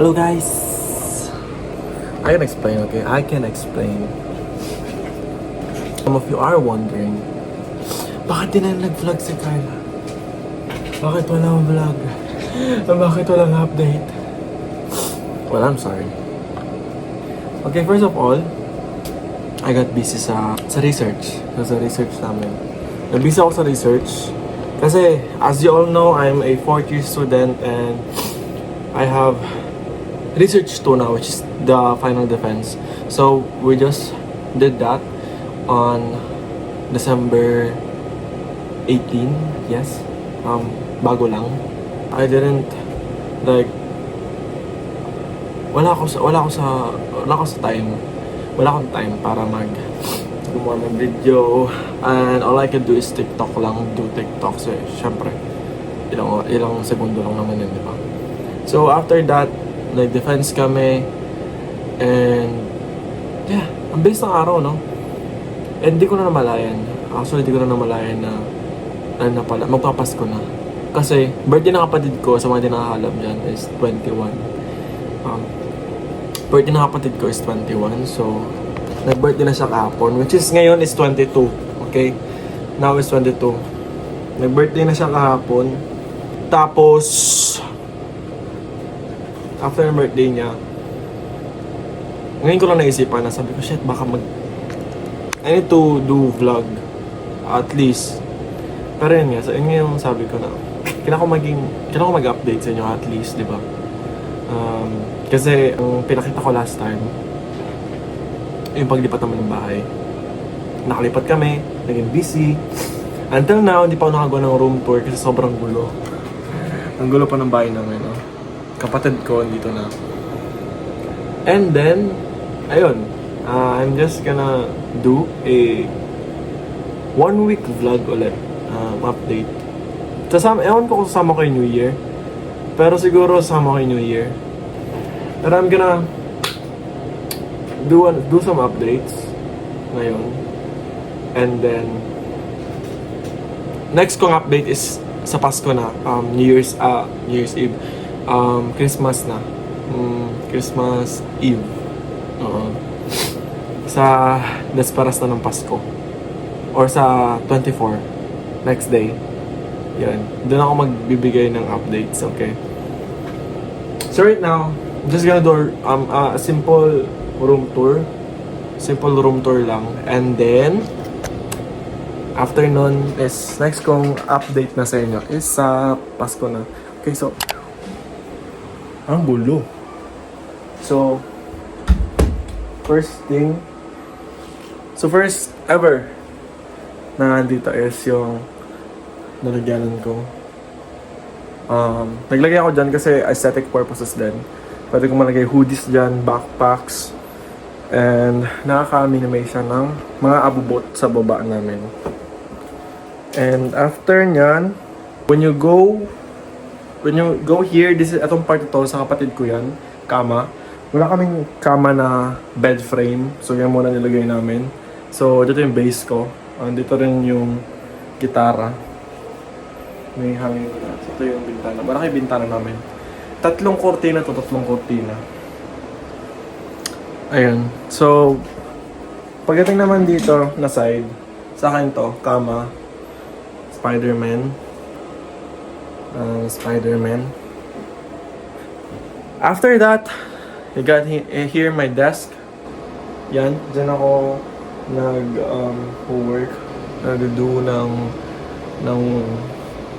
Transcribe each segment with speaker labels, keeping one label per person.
Speaker 1: Hello guys! I can explain, okay? I can explain. Some of you are wondering, bakit di na nag-vlog si Carla? Bakit walang vlog? Bakit walang update? Well, I'm sorry. Okay, first of all, I got busy sa research. Sa research namin. Nag-busy ako sa research. Kasi, as you all know, I'm a 4th year student and I have research 2 now, which is the final defense. So, we just did that on December 18, yes. Bago lang. I didn't, like, wala ako sa time. Wala akong time para gumawa ng video. And all I can do is TikTok lang. Do TikTok. So, syempre, ilang segundo lang naman yun, di ba? So, after that, nag-defense kami. And, yeah, ang bilis ng araw, no? And di ko na namalayan. Actually, di ko na namalayan na, magpapasko na. Kasi, birthday ng kapatid ko, sa mga di nakakalam dyan, is 21. Birthday ng kapatid ko is 21. So, nag-birthday na siya kahapon. Which is, ngayon is 22. Okay? Now is 22. Nag-birthday na siya kahapon. Tapos, after ng birthday niya, ngayon ko lang naisipan na sabi ko, shit, baka I need to do vlog. At least. Pero yun nga, so yun nga yung sabi ko na, kailangan ko mag-update sa inyo at least, di ba? Kasi, ang pinakita ko last time, yung paglipat naman ng bahay. Nakalipat kami, naging busy. Until now, hindi pa ako nakagawa ng room tour kasi sobrang gulo. Ang gulo pa ng bahay namin, no? Kapatid ko, dito na. And then, ayun. I'm just gonna do a 1-week vlog ulit. Update. Ewan ko kung sasama ko yung New Year. Pero siguro sasama ko yung New Year. Pero I'm gonna do some updates ngayon. And then, next kong update is sa Pasko na. New Year's Eve. Christmas na. Christmas Eve. Sa Desperas na ng Pasko. Or sa 24. Next day. Yan. Doon ako magbibigay ng updates, okay? So right now, I'm just gonna do a simple room tour. Simple room tour lang. And then, after nun is next kong update na sa inyo is sa Pasko na. Okay, so, ang gulo. So, first ever na nandito is yung nalagyanan ko. Naglagay ako dyan kasi aesthetic purposes din. Pwede ko malagay hoodies dyan, backpacks, and nakaka-minimize siya ng mga abubot sa baba namin. And after nyan, when you go here, atong part ito, sa kapatid ko yan, kama. Wala kaming kama na bed frame, so yan muna nilagay namin. So, dito yung base ko. Dito rin yung gitara. May hangin ko na. Ito yung bintana. Malaki yung bintana namin. 3 kortina to, 3 kortina. Ayun. So, pagdating naman dito na side, sa akin to, kama, Spider-Man. After that, you got here my desk. Yan, dyan ako work, nag-do ng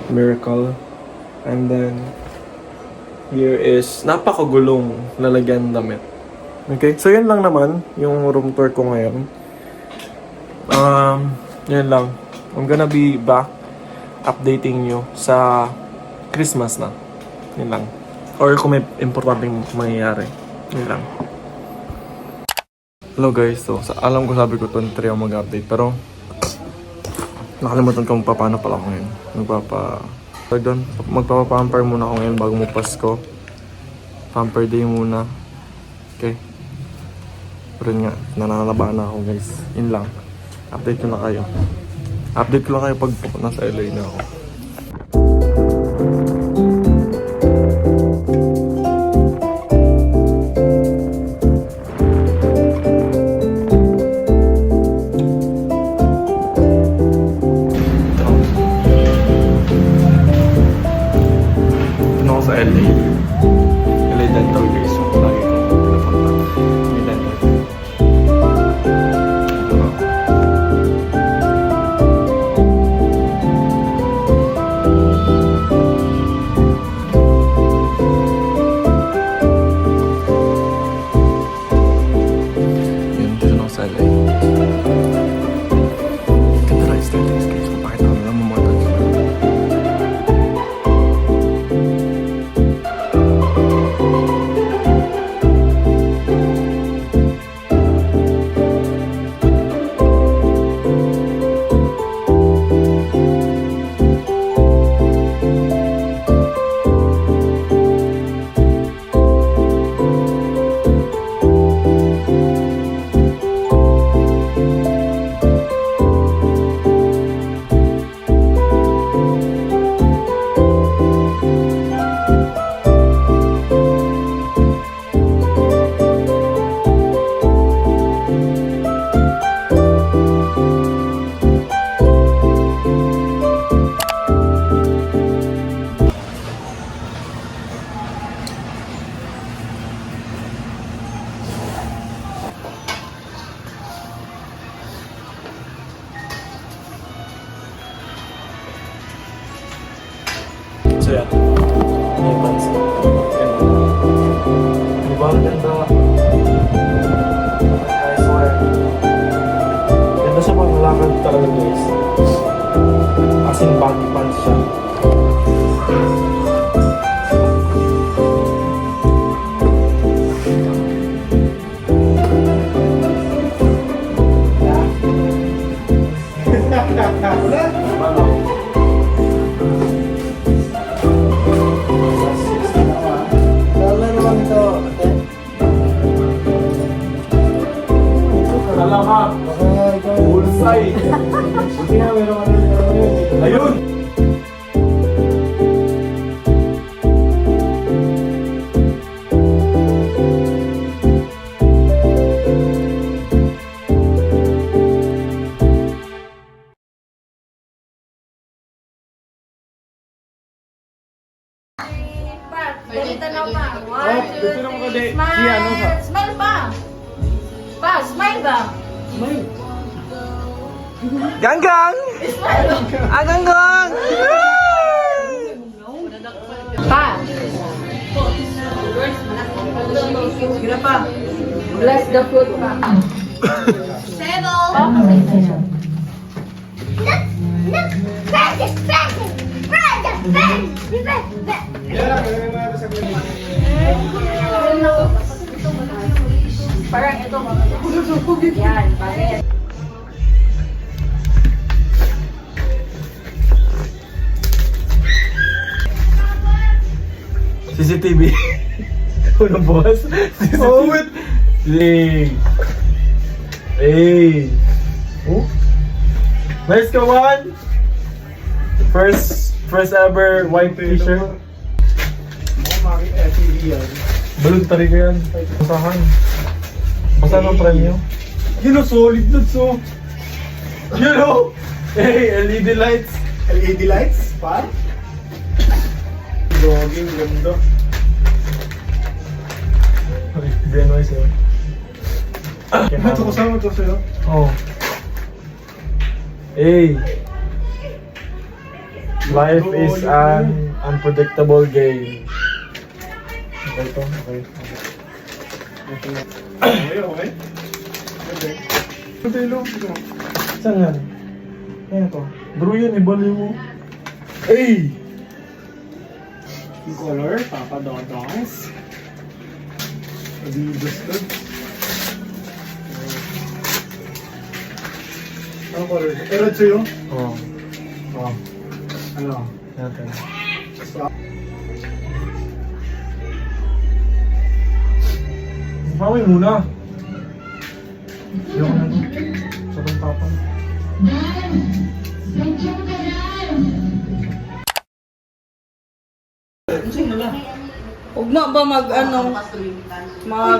Speaker 1: miracle. And then here is napakagulong lalagyan damit. Okay, so yan lang naman yung room tour ko ngayon. Yan lang. I'm gonna be back updating you sa Christmas na. Yan lang. Or kung may importanteng mangyayari. Yan lang. Hello guys, so alam ko sabi ko 23 ako mag-update pero nakalimutan ko paano pala ako ngayon. Magpapapamper muna ako ngayon bago mo Pasko. Pamper day muna. Okay. Pero yun nga, nananabaan na ako guys. Yun lang. Update ko na kayo. Update ko lang kayo pag nasa LA na ako. talaga guys. As in baggy pants siya. Alam ka, bullseye. Buti nga, meron ka na ayun!
Speaker 2: Ganito na pa.
Speaker 1: Oh, dito naman ka di. Si ano ka?
Speaker 2: Smile pa. Pa, smile ba?
Speaker 3: Ganggang!
Speaker 2: Smile.
Speaker 3: Ah, ganggang!
Speaker 2: Pa. Gila pa. Bless the food pa.
Speaker 4: Sebo!
Speaker 2: Pa.
Speaker 4: Look! Present!
Speaker 2: Parang ito. Yan, bakit?
Speaker 1: CCTV. Unang boss. CCTV. Oh, wait. Ling. Hey. Oh. Nice ka, Juan. First ever white t-shirt. Balon tari ka yan. Basahan. Basahan ang premyo. Yun o, solid na so. You know? Hey, LED lights.
Speaker 5: LED lights? Pa?
Speaker 1: Jogging, ganda. Ay, Benoist yun.
Speaker 5: Ito kasama to sa'yo.
Speaker 1: Oh. Hey. Life is an unpredictable game. Okay to, okay.
Speaker 5: Okay, okay. Okay. Ito yung loob.
Speaker 1: Saan yan? Ayan to. Bro yan, ibali mo. Hey!
Speaker 5: Yung color, Papa Dodongs. Adidas to. Anong color? Red sa'yo?
Speaker 1: Oh. Oh.
Speaker 5: Ano?
Speaker 1: Natin. Pawin muna. Yung ano? Sarang papa.
Speaker 6: Huwag na ba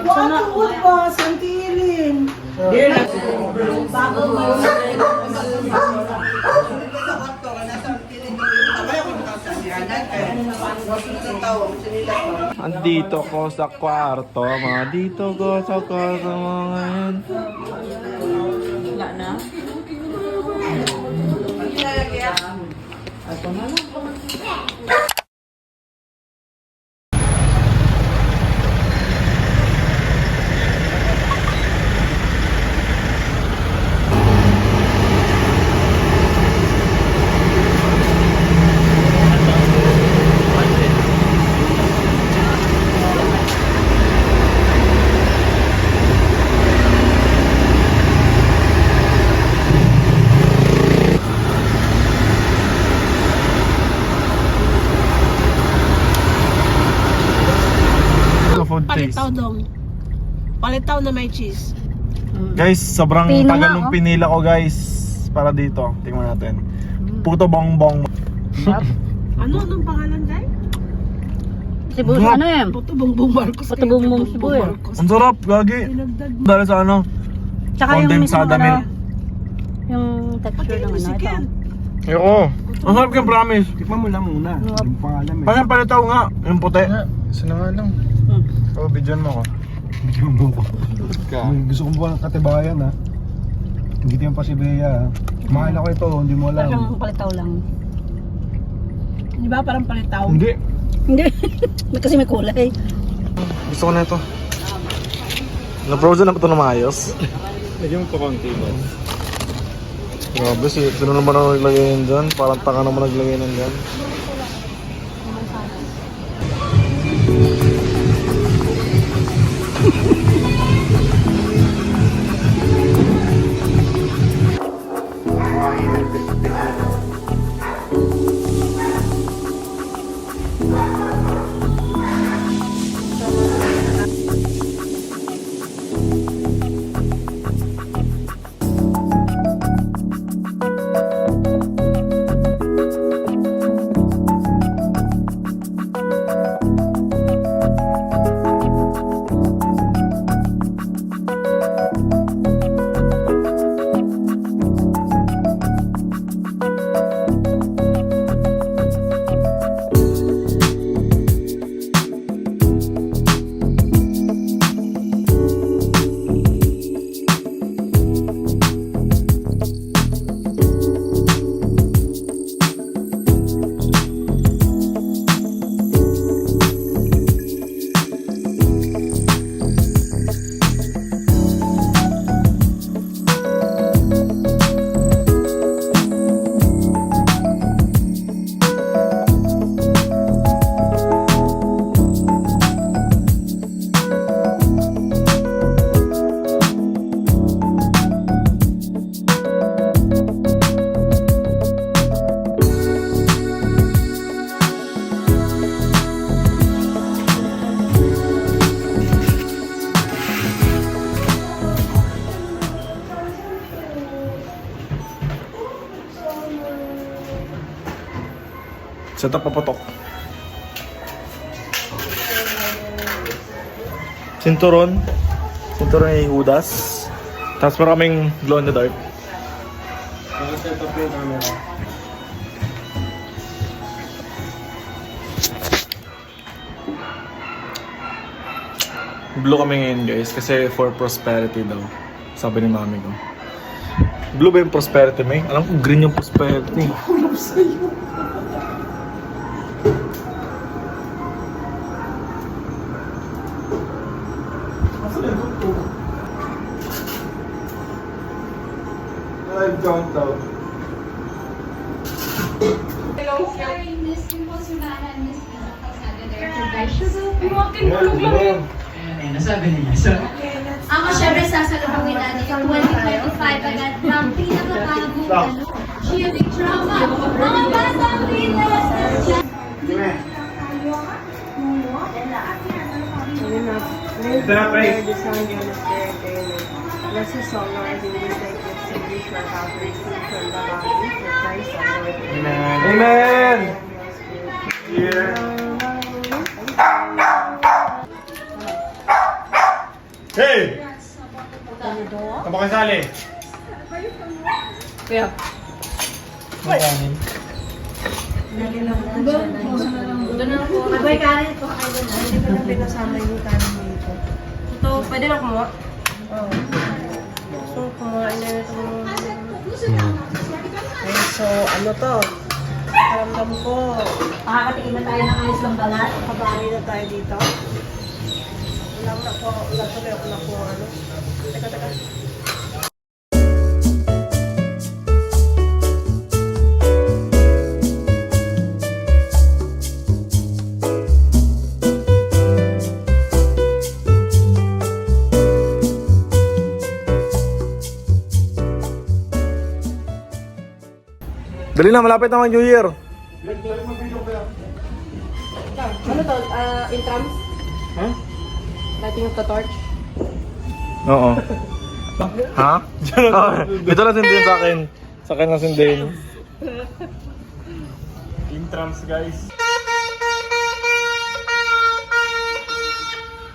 Speaker 6: sana ba, santilin.
Speaker 3: Andito ko sa kwarto, mga dito ko sa kwarto, mga ngayon.
Speaker 6: Wala na.
Speaker 1: Food taste.
Speaker 7: Palitaw dong. Palitaw na may cheese.
Speaker 1: Guys, sobrang
Speaker 6: Pino
Speaker 1: tagal
Speaker 6: nga,
Speaker 1: nung
Speaker 6: oh.
Speaker 1: pinila ko guys para dito. Tingnan natin. Puto bongbong.
Speaker 7: Ano? Anong pangalan dyan?
Speaker 6: Cebu,
Speaker 1: Sarap.
Speaker 6: ano yan?
Speaker 7: Puto Bongbong Marcos.
Speaker 6: Puto Bongbong Cebu eh.
Speaker 1: Ang sarap, gagi.
Speaker 7: Dinagdag mo.
Speaker 1: Dahil sa ano?
Speaker 6: Tsaka yung mismo
Speaker 1: Condensada
Speaker 6: ano,
Speaker 1: milk.
Speaker 6: yung texture
Speaker 7: Pati
Speaker 6: ng
Speaker 7: mo
Speaker 6: ano,
Speaker 7: si
Speaker 6: ito.
Speaker 7: Ken.
Speaker 1: Ayoko. Ang sarap yung promise.
Speaker 5: Tikman mo lang muna. Yung pangalan eh.
Speaker 1: Parang palitaw nga, yung puti.
Speaker 5: Isa na nga lang.
Speaker 1: Oh, bidyan mo ko.
Speaker 5: Bigyan mo ko. Gusto ko ba katibayan ha? Hindi yung pasibeya ha? Kumain ako ito, hindi mo alam.
Speaker 6: Parang palitaw lang.
Speaker 7: Di ba parang palitaw?
Speaker 1: Hindi.
Speaker 6: Hindi. Kasi may kulay.
Speaker 1: Gusto ko na ito. Na-frozen na ba ito na maayos?
Speaker 5: Lagyan mo pa konti ba?
Speaker 1: Grabe, sino naman ang naglagay yun dyan? Parang tanga naman naglagay nun dyan. Set up papatok. Sinturon. Sinturon ni Judas. Tapos maraming glow in the dark.
Speaker 5: Set up yung camera.
Speaker 1: Blue kami ngayon guys kasi for prosperity daw. Sabi ni mami ko. Blue ba yung prosperity, May? Alam ko green yung prosperity.
Speaker 5: Live countdown.
Speaker 4: Sorry, Miss Dimple Sumana and Miss Lisa Calzada there for Ako syempre sasalubungin natin yung 2025 agad ng pinakabagong shielding trauma. Mga batang Pinas!
Speaker 5: Ito na, pre.
Speaker 7: Bless us, O Lord, in this day gifts and wish our have received from the body for Christ our Lord.
Speaker 5: Amen. Amen. Yeah. Hey! Tama ka sali.
Speaker 7: Kaya,
Speaker 6: Abay, kanin po kayo na.
Speaker 7: hindi ko na pinasama yung kanin dito. Ito, pwede na kumuha? Oo. So, kumain na ito. Okay, so, ano to? Karamdam ko.
Speaker 6: Makakatikin na tayo ng ayos ng balat.
Speaker 7: Kabali na tayo dito. Wala tuloy ako na kung ano. Teka.
Speaker 1: Dali na, malapit na mag New Year.
Speaker 7: Ano to? Intrams?
Speaker 1: Huh?
Speaker 7: Lighting of the torch?
Speaker 1: Oo. Ha? Dito lang sindihin sa akin. Sa akin na sindihin.
Speaker 5: Intrams, guys.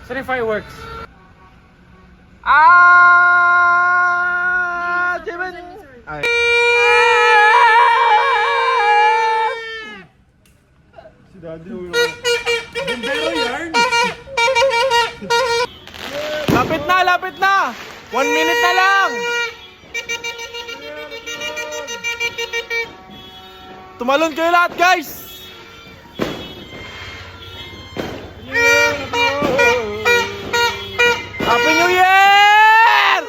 Speaker 1: Saan yung fireworks? Jimin! Ay.
Speaker 5: Si Daddy ulo. Bundero yarn!
Speaker 1: Lapit na! 1 minute na lang! Tumalon kayo lahat, guys! Happy New Year!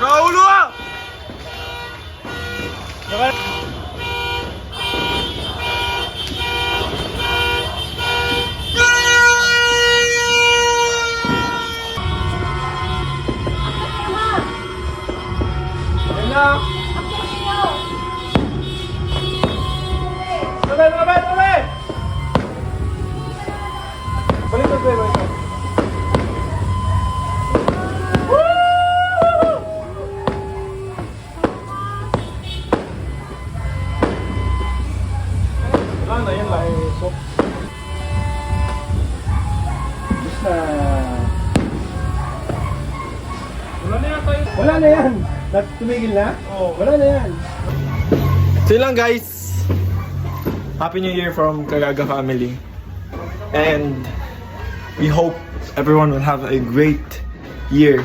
Speaker 1: Raulo ah!
Speaker 5: Wala na yan lang. So, basta. Wala na yan. Tumigil na? Oo. Wala na yan.
Speaker 1: So yun lang guys. Happy New Year from Kagaga family. And we hope everyone will have a great year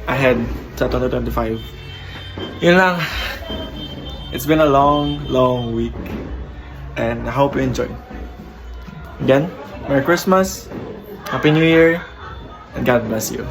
Speaker 1: ahead sa 2025. Yun lang. It's been a long week. And I hope you enjoy. Again, Merry Christmas, Happy New Year, and God bless you.